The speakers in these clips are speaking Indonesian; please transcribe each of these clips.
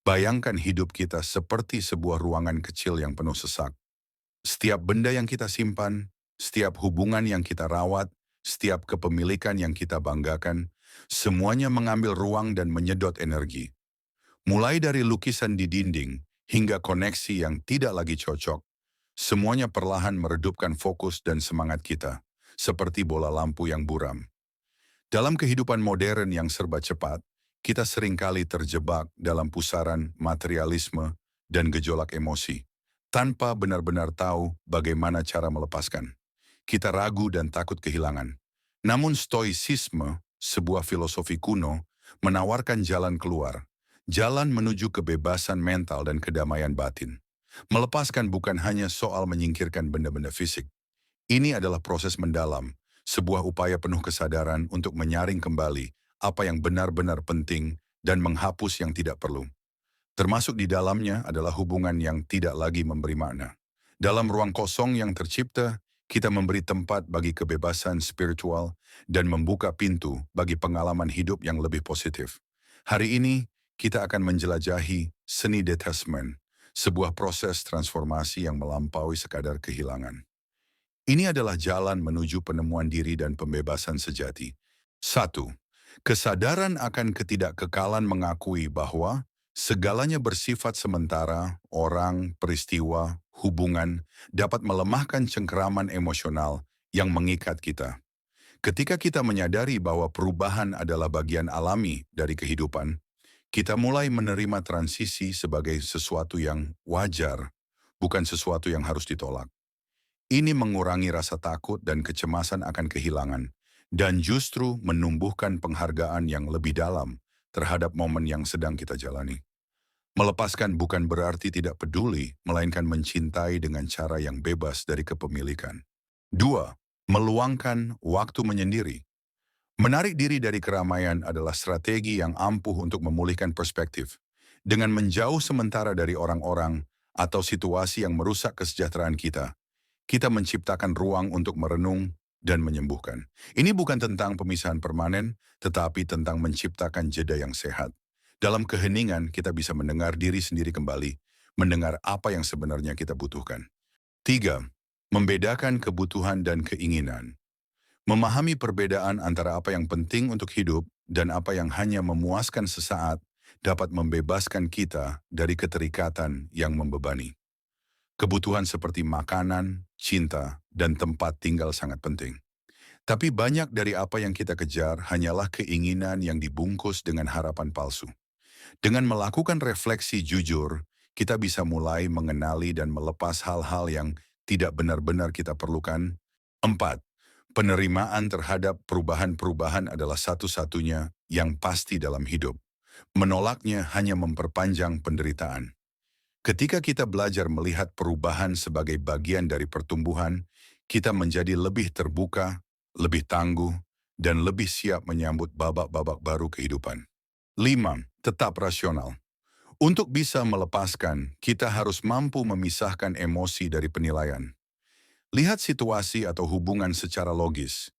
Bayangkan hidup kita seperti sebuah ruangan kecil yang penuh sesak. Setiap benda yang kita simpan, setiap hubungan yang kita rawat, setiap kepemilikan yang kita banggakan, semuanya mengambil ruang dan menyedot energi. Mulai dari lukisan di dinding hingga koneksi yang tidak lagi cocok, semuanya perlahan meredupkan fokus dan semangat kita, seperti bola lampu yang buram. Dalam kehidupan modern yang serba cepat, kita seringkali terjebak dalam pusaran materialisme dan gejolak emosi, tanpa benar-benar tahu bagaimana cara melepaskan. Kita ragu dan takut kehilangan. Namun stoicisme, sebuah filosofi kuno, menawarkan jalan keluar, jalan menuju kebebasan mental dan kedamaian batin. Melepaskan bukan hanya soal menyingkirkan benda-benda fisik. Ini adalah proses mendalam, sebuah upaya penuh kesadaran untuk menyaring kembali apa yang benar-benar penting dan menghapus yang tidak perlu. Termasuk di dalamnya adalah hubungan yang tidak lagi memberi makna. Dalam ruang kosong yang tercipta, kita memberi tempat bagi kebebasan spiritual dan membuka pintu bagi pengalaman hidup yang lebih positif. Hari ini, kita akan menjelajahi seni detachment, sebuah proses transformasi yang melampaui sekadar kehilangan. Ini adalah jalan menuju penemuan diri dan pembebasan sejati. 1. Kesadaran akan ketidakkekalan mengakui bahwa segalanya bersifat sementara, orang, peristiwa, hubungan dapat melemahkan cengkeraman emosional yang mengikat kita. Ketika kita menyadari bahwa perubahan adalah bagian alami dari kehidupan, kita mulai menerima transisi sebagai sesuatu yang wajar, bukan sesuatu yang harus ditolak. Ini mengurangi rasa takut dan kecemasan akan kehilangan, dan justru menumbuhkan penghargaan yang lebih dalam terhadap momen yang sedang kita jalani. Melepaskan bukan berarti tidak peduli, melainkan mencintai dengan cara yang bebas dari kepemilikan. 2. Meluangkan waktu menyendiri. Menarik diri dari keramaian adalah strategi yang ampuh untuk memulihkan perspektif. Dengan menjauh sementara dari orang-orang atau situasi yang merusak kesejahteraan kita menciptakan ruang untuk merenung dan menyembuhkan. Ini bukan tentang pemisahan permanen, tetapi tentang menciptakan jeda yang sehat. Dalam keheningan, kita bisa mendengar diri sendiri kembali, mendengar apa yang sebenarnya kita butuhkan. 3. Membedakan kebutuhan dan keinginan. Memahami perbedaan antara apa yang penting untuk hidup dan apa yang hanya memuaskan sesaat dapat membebaskan kita dari keterikatan yang membebani. Kebutuhan seperti makanan, cinta, dan tempat tinggal sangat penting. Tapi banyak dari apa yang kita kejar hanyalah keinginan yang dibungkus dengan harapan palsu. Dengan melakukan refleksi jujur, kita bisa mulai mengenali dan melepas hal-hal yang tidak benar-benar kita perlukan. 4. Penerimaan terhadap perubahan-perubahan adalah satu-satunya yang pasti dalam hidup. Menolaknya hanya memperpanjang penderitaan. Ketika kita belajar melihat perubahan sebagai bagian dari pertumbuhan, kita menjadi lebih terbuka, lebih tangguh, dan lebih siap menyambut babak-babak baru kehidupan. 5. Tetap rasional. Untuk bisa melepaskan, kita harus mampu memisahkan emosi dari penilaian. Lihat situasi atau hubungan secara logis.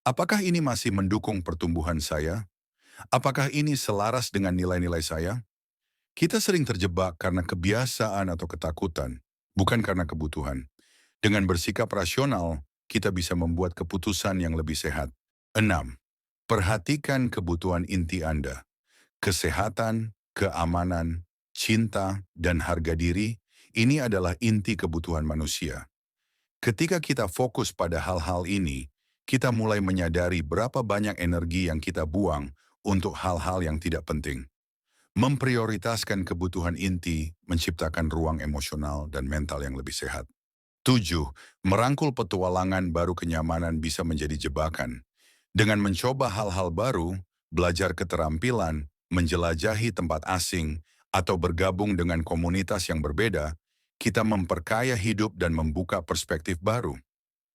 Apakah ini masih mendukung pertumbuhan saya? Apakah ini selaras dengan nilai-nilai saya? Kita sering terjebak karena kebiasaan atau ketakutan, bukan karena kebutuhan. Dengan bersikap rasional, kita bisa membuat keputusan yang lebih sehat. 6. Perhatikan kebutuhan inti Anda. Kesehatan, keamanan, cinta, dan harga diri, ini adalah inti kebutuhan manusia. Ketika kita fokus pada hal-hal ini, kita mulai menyadari berapa banyak energi yang kita buang untuk hal-hal yang tidak penting. Memprioritaskan kebutuhan inti, menciptakan ruang emosional dan mental yang lebih sehat. 7. Merangkul petualangan baru kenyamanan bisa menjadi jebakan. Dengan mencoba hal-hal baru, belajar keterampilan, menjelajahi tempat asing, atau bergabung dengan komunitas yang berbeda, kita memperkaya hidup dan membuka perspektif baru.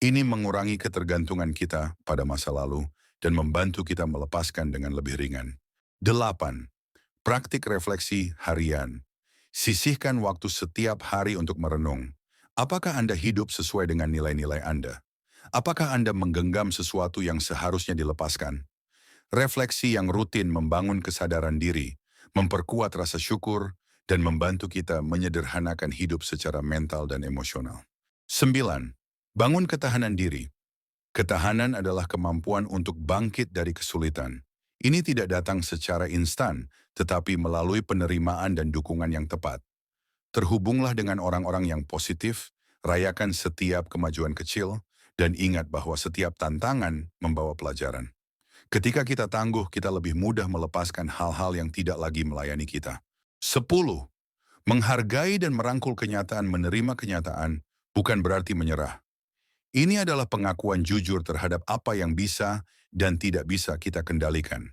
Ini mengurangi ketergantungan kita pada masa lalu dan membantu kita melepaskan dengan lebih ringan. 8. Praktik refleksi harian. Sisihkan waktu setiap hari untuk merenung. Apakah Anda hidup sesuai dengan nilai-nilai Anda? Apakah Anda menggenggam sesuatu yang seharusnya dilepaskan? Refleksi yang rutin membangun kesadaran diri, memperkuat rasa syukur, dan membantu kita menyederhanakan hidup secara mental dan emosional. 9. Bangun ketahanan diri. Ketahanan adalah kemampuan untuk bangkit dari kesulitan. Ini tidak datang secara instan, tetapi melalui penerimaan dan dukungan yang tepat. Terhubunglah dengan orang-orang yang positif, rayakan setiap kemajuan kecil, dan ingat bahwa setiap tantangan membawa pelajaran. Ketika kita tangguh, kita lebih mudah melepaskan hal-hal yang tidak lagi melayani kita. 10. Menghargai dan merangkul kenyataan, menerima kenyataan, bukan berarti menyerah. Ini adalah pengakuan jujur terhadap apa yang bisa dan tidak bisa kita kendalikan.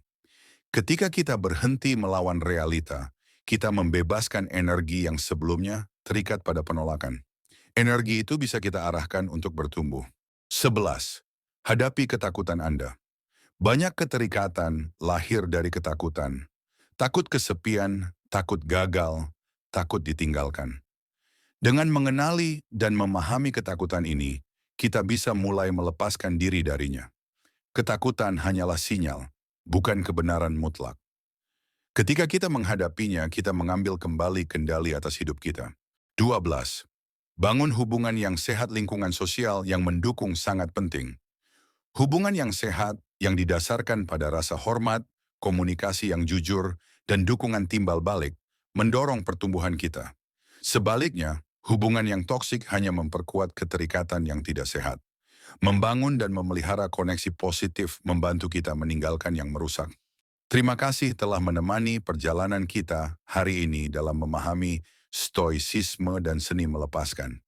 Ketika kita berhenti melawan realita, kita membebaskan energi yang sebelumnya terikat pada penolakan. Energi itu bisa kita arahkan untuk bertumbuh. 11. Hadapi ketakutan Anda. Banyak keterikatan lahir dari ketakutan. Takut kesepian, takut gagal, takut ditinggalkan. Dengan mengenali dan memahami ketakutan ini, kita bisa mulai melepaskan diri darinya. Ketakutan hanyalah sinyal, bukan kebenaran mutlak. Ketika kita menghadapinya, kita mengambil kembali kendali atas hidup kita. 12. Bangun hubungan yang sehat. Lingkungan sosial yang mendukung sangat penting. Hubungan yang sehat, yang didasarkan pada rasa hormat, komunikasi yang jujur, dan dukungan timbal balik, mendorong pertumbuhan kita. Sebaliknya, hubungan yang toksik hanya memperkuat keterikatan yang tidak sehat. Membangun dan memelihara koneksi positif membantu kita meninggalkan yang merusak. Terima kasih telah menemani perjalanan kita hari ini dalam memahami stoicisme dan seni melepaskan.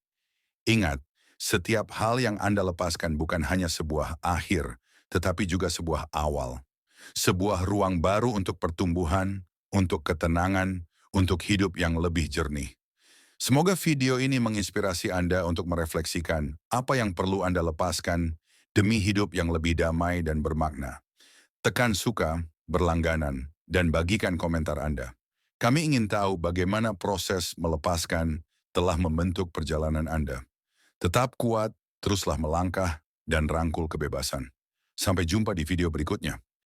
Ingat, setiap hal yang Anda lepaskan bukan hanya sebuah akhir, tetapi juga sebuah awal. Sebuah ruang baru untuk pertumbuhan, untuk ketenangan, untuk hidup yang lebih jernih. Semoga video ini menginspirasi Anda untuk merefleksikan apa yang perlu Anda lepaskan demi hidup yang lebih damai dan bermakna. Tekan suka, berlangganan, dan bagikan komentar Anda. Kami ingin tahu bagaimana proses melepaskan telah membentuk perjalanan Anda. Tetap kuat, teruslah melangkah, dan rangkul kebebasan. Sampai jumpa di video berikutnya.